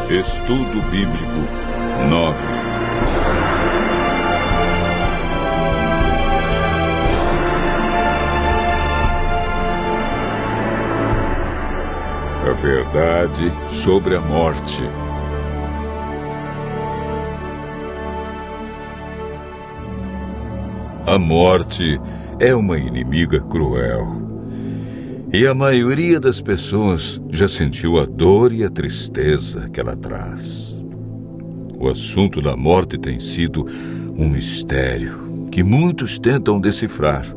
Estudo Bíblico 9. A verdade sobre a morte. A morte é uma inimiga cruel. E a maioria das pessoas já sentiu a dor e a tristeza que ela traz. O assunto da morte tem sido um mistério que muitos tentam decifrar.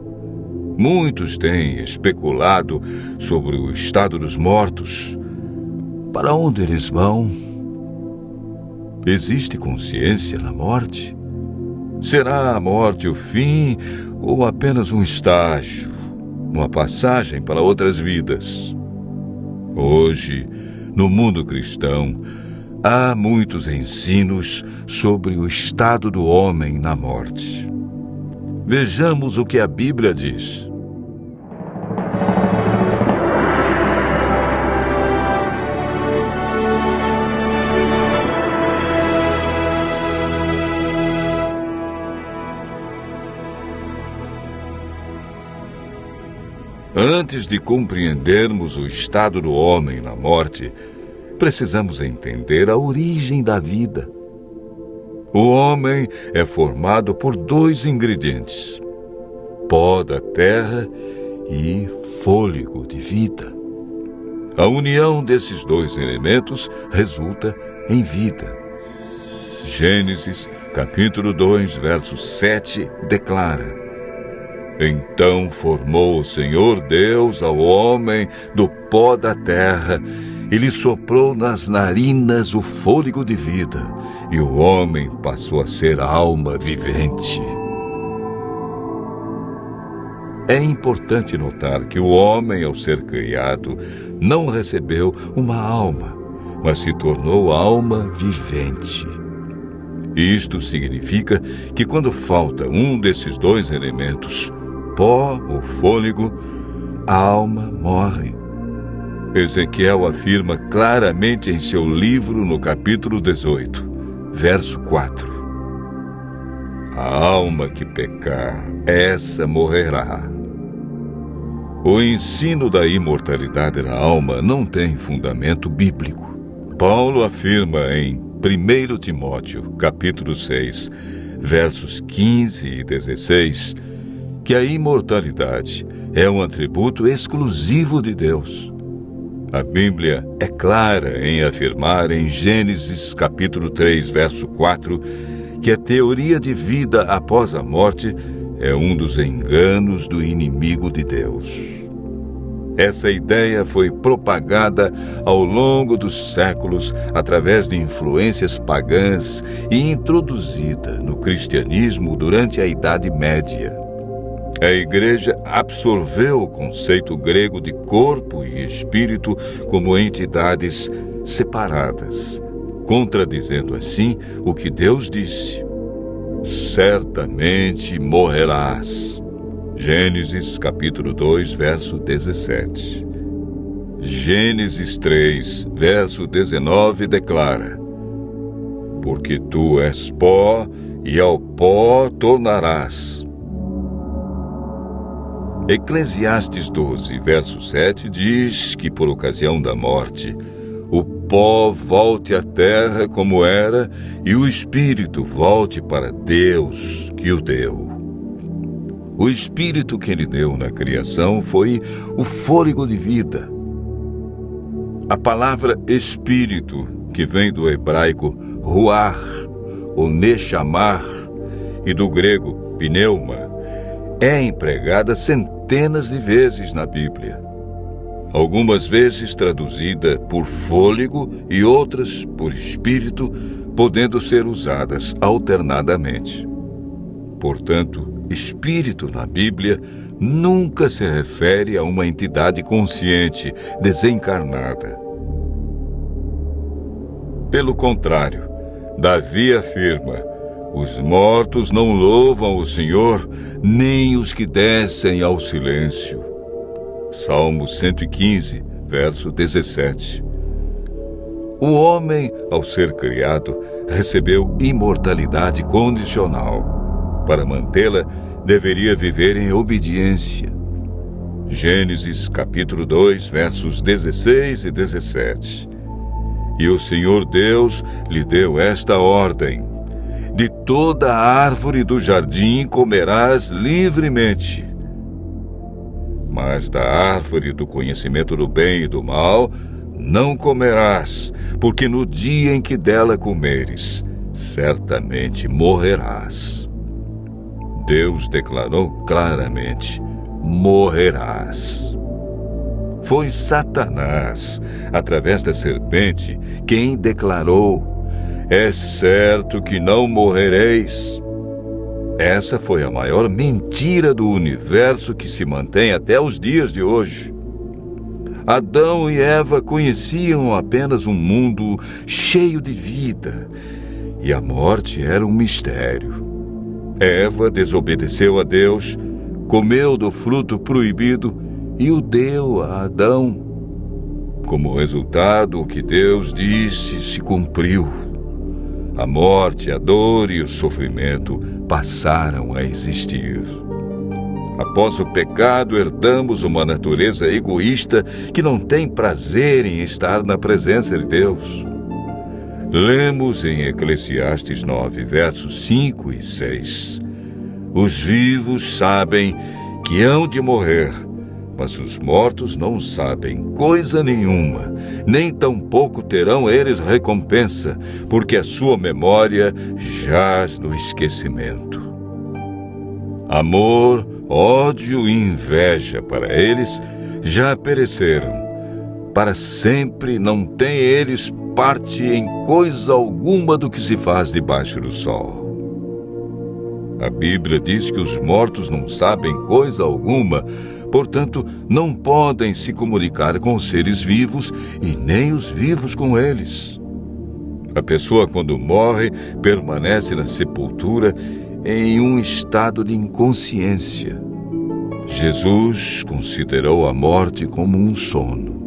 Muitos têm especulado sobre o estado dos mortos. Para onde eles vão? Existe consciência na morte? Será a morte o fim ou apenas um estágio? Uma passagem para outras vidas? Hoje, no mundo cristão, há muitos ensinos sobre o estado do homem na morte. Vejamos o que a Bíblia diz. Antes de compreendermos o estado do homem na morte, precisamos entender a origem da vida. O homem é formado por dois ingredientes: pó da terra e fôlego de vida. A união desses dois elementos resulta em vida. Gênesis, capítulo 2, verso 7, declara: Então formou o Senhor Deus ao homem do pó da terra e lhe soprou nas narinas o fôlego de vida, e o homem passou a ser alma vivente. É importante notar que o homem, ao ser criado, não recebeu uma alma, mas se tornou alma vivente. Isto significa que quando falta um desses dois elementos, pó ou fôlego, a alma morre. Ezequiel afirma claramente em seu livro no capítulo 18, verso 4. A alma que pecar, essa morrerá. O ensino da imortalidade da alma não tem fundamento bíblico. Paulo afirma em 1 Timóteo, capítulo 6, versos 15 e 16, que a imortalidade é um atributo exclusivo de Deus. A Bíblia é clara em afirmar em Gênesis capítulo 3, verso 4, que a teoria de vida após a morte é um dos enganos do inimigo de Deus. Essa ideia foi propagada ao longo dos séculos através de influências pagãs e introduzida no cristianismo durante a Idade Média. A Igreja absorveu o conceito grego de corpo e espírito como entidades separadas, contradizendo assim o que Deus disse: certamente morrerás. Gênesis capítulo 2, verso 17. Gênesis 3, verso 19 declara: porque tu és pó e ao pó tornarás. Eclesiastes 12, verso 7 diz que por ocasião da morte, o pó volte à terra como era e o espírito volte para Deus que o deu. O espírito que ele deu na criação foi o fôlego de vida. A palavra espírito, que vem do hebraico ruach, ou nechamar, e do grego pneuma, é empregada centenas de vezes na Bíblia. Algumas vezes traduzida por fôlego e outras por espírito, podendo ser usadas alternadamente. Portanto, espírito na Bíblia nunca se refere a uma entidade consciente, desencarnada. Pelo contrário, Davi afirma: os mortos não louvam o Senhor, nem os que descem ao silêncio. Salmo 115, verso 17. O homem, ao ser criado, recebeu imortalidade condicional. Para mantê-la, deveria viver em obediência. Gênesis capítulo 2, versos 16 e 17. E o Senhor Deus lhe deu esta ordem: de toda a árvore do jardim comerás livremente, mas da árvore do conhecimento do bem e do mal não comerás, porque no dia em que dela comeres, certamente morrerás. Deus declarou claramente: morrerás. Foi Satanás, através da serpente, quem declarou: é certo que não morrereis. Essa foi a maior mentira do universo que se mantém até os dias de hoje. Adão e Eva conheciam apenas um mundo cheio de vida, e a morte era um mistério. Eva desobedeceu a Deus, comeu do fruto proibido e o deu a Adão. Como resultado, o que Deus disse se cumpriu. A morte, a dor e o sofrimento passaram a existir. Após o pecado, herdamos uma natureza egoísta que não tem prazer em estar na presença de Deus. Lemos em Eclesiastes 9, versos 5 e 6. Os vivos sabem que hão de morrer, mas os mortos não sabem coisa nenhuma, nem tampouco terão eles recompensa, porque a sua memória jaz no esquecimento. Amor, ódio e inveja para eles já pereceram. Para sempre não têm eles parte em coisa alguma do que se faz debaixo do sol. A Bíblia diz que os mortos não sabem coisa alguma, portanto, não podem se comunicar com os seres vivos e nem os vivos com eles. A pessoa, quando morre, permanece na sepultura em um estado de inconsciência. Jesus considerou a morte como um sono.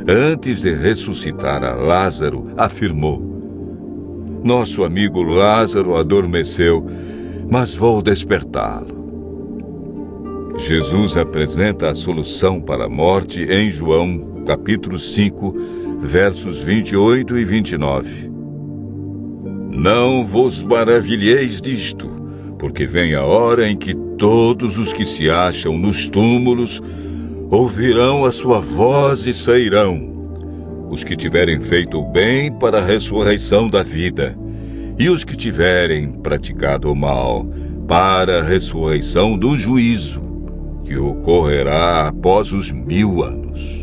Antes de ressuscitar a Lázaro, afirmou: nosso amigo Lázaro adormeceu, mas vou despertá-lo. Jesus apresenta a solução para a morte em João, capítulo 5, versos 28 e 29. Não vos maravilheis disto, porque vem a hora em que todos os que se acham nos túmulos ouvirão a sua voz e sairão. Os que tiverem feito o bem para a ressurreição da vida, e os que tiverem praticado o mal para a ressurreição do juízo, que ocorrerá após os 1000 anos.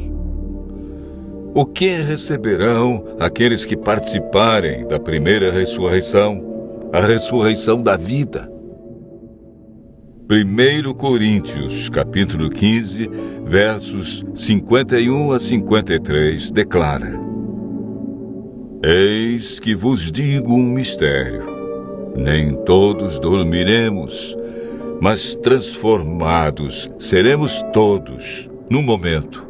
O que receberão aqueles que participarem da primeira ressurreição, a ressurreição da vida? 1 Coríntios, capítulo 15, versos 51 a 53, declara: eis que vos digo um mistério. Nem todos dormiremos, mas transformados seremos todos, num momento,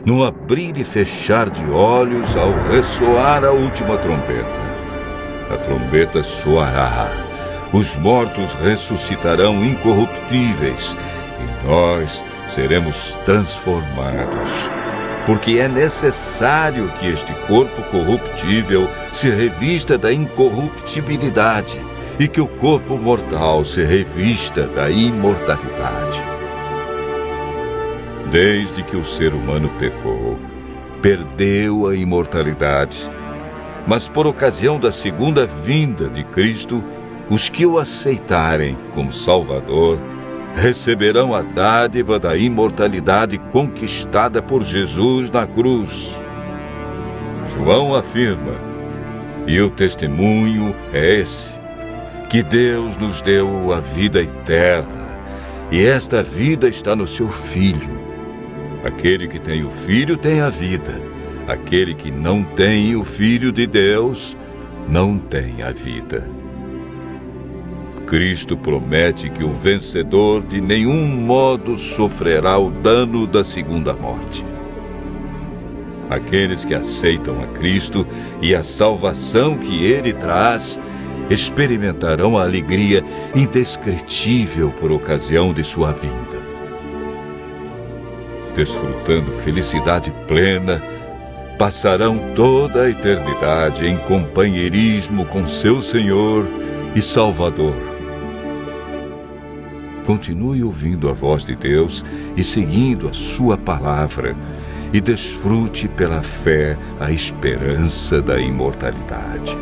num abrir e fechar de olhos, ao ressoar a última trombeta. A trombeta soará, os mortos ressuscitarão incorruptíveis, e nós seremos transformados. Porque é necessário que este corpo corruptível se revista da incorruptibilidade, e que o corpo mortal se revista da imortalidade. Desde que o ser humano pecou, perdeu a imortalidade, mas por ocasião da segunda vinda de Cristo, os que o aceitarem como Salvador receberão a dádiva da imortalidade conquistada por Jesus na cruz. João afirma, e o testemunho é esse, que Deus nos deu a vida eterna, e esta vida está no seu Filho. Aquele que tem o Filho tem a vida. Aquele que não tem o Filho de Deus não tem a vida. Cristo promete que o vencedor de nenhum modo sofrerá o dano da segunda morte. Aqueles que aceitam a Cristo e a salvação que Ele traz experimentarão a alegria indescritível por ocasião de sua vinda. Desfrutando felicidade plena, passarão toda a eternidade em companheirismo com seu Senhor e Salvador. Continue ouvindo a voz de Deus e seguindo a sua palavra, e desfrute pela fé a esperança da imortalidade.